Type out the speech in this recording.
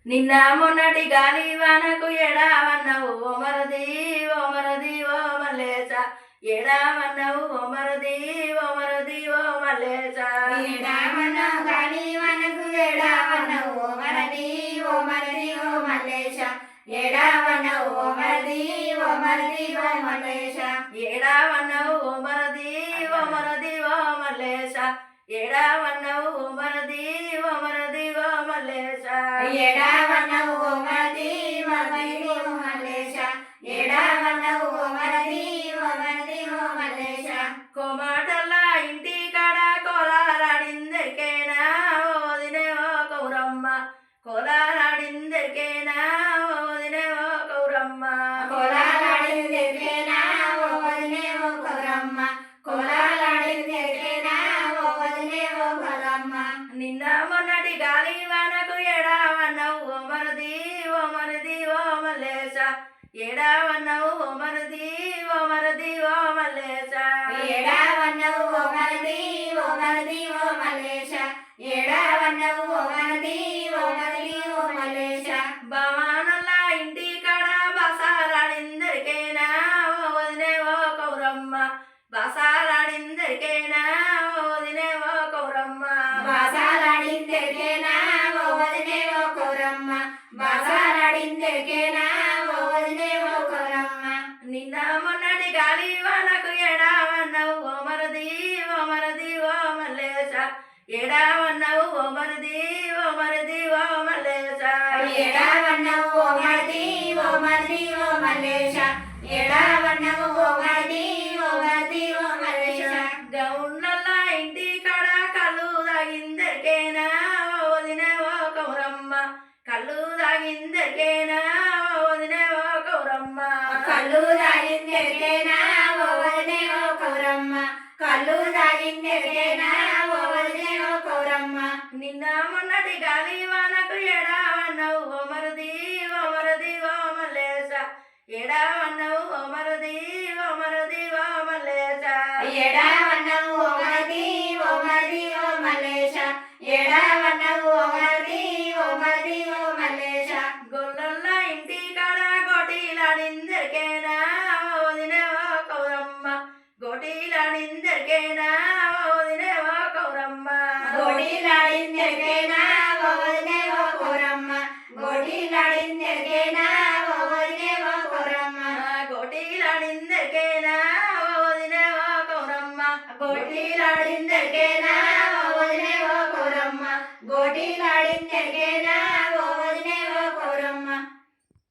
నిన్న మొన్నటి గాలి వానకు ఎడావన్నవు ఓ మరది ఓ మరది ఓ మల్లేశ ఎడావన్నవు ఓ మరది ఓ మరది ఓ మల్లేశ ఎడావన్నవు గాలి వానకు ఎడావన్నవు ఓ మరది ఓ మరది ఓ మల్లేశ ఎడావన్నవు ఓ మరది ఓ మరది ఓ మల్లేశ ఎడావన్నవు ఓ మరది ఓ మరది ఓ మల్లేశ ఎడావన్నవు ఓ మరది ఓ మరది ఓ మల్లేశ ఎడావన్నవు ఓ మరది ఓ మరది ఓ మల్లేశ ఎడావన్నవు ఓ మరది ఓ మరది ఓ మల్లేశ కోమాటల్ల ఇంటి కాడ కోలాడిందరికేనా ఓదినే ఓ కౌరమ్మ కోలాడిందరికేనా ఓదినే ఓ కౌరమ్మ కోలాడిందరికేనా ఓదినే ఓ కౌరమ్మ కోలాడిందరికేనా ఓదినే ఓ కౌరమ్మ నిన్న మొన్నటి గాలి వానకు ఎడావన్నవు ఓ మరది ఓ మరది ఓ మల్లేశ ఎడావన్నవు ఓ మరది ఓ మరది ఓ మల్లేశ ఎడావన్నవు ఓ మరది ఓ మరది ఓ మల్లేశ ఎడావన్నవు ఓ మరది ఓ మరది ఓ మల్లేశ భవానల్ల ఇంటి కాడ బసాలాడిందరికేనా ఓదినే ఓ కౌరమ్మ బసాలాడిందరికేనా ఓదినే ఓ కౌరమ్మ బాసాలాడిందరికేనా ఓదినే ఓ కౌరమ్మ బాసాలాడిందరికేనా ఓదినే ఓ కౌరమ్మ నిన్న మొన్నటి గాలి వానకు ఎడావన్నవు ఓ మరది ఓ మరది ఓ మల్లేశ ఎడావన్నవు ఓ మరది ఓ మరది ఓ మల్లేశ ఎడావన్నవు ఓ మరది ఓ మరది ఓ మల్లేశ ఎడావన్నవు ఓ మరది ఓ మరది ఓ మల్లేశ గౌన్నల్ల ఇంటి కాడ కళ్ళు తాగిందరికేనా ఓదినే ఓ కౌరమ్మ కళ్ళు తాగిందరికేనా ఓదినే ఓ కౌరమ్మ కళ్ళు తాగిందరికేనా ఓదినే ఓ కౌరమ్మ కళ్ళు తాగిందరికేనా ఓదినే ఓ కౌరమ్మ నిన్న మొన్నటి గాలి వానకు ఎడావన్నవు ఓ మరది ఓ మరది ఓ మల్లేశ ఎడావన్నవు ఓ మరది ఓ మరది ఓ మల్లేశ ఎడావన్నవు ఓ మరది ఓ మరది ఓ మల్లేశ ఎడావన్నవు ఓ మరది ఓ మరది ఓ మల్లేశ గొల్ల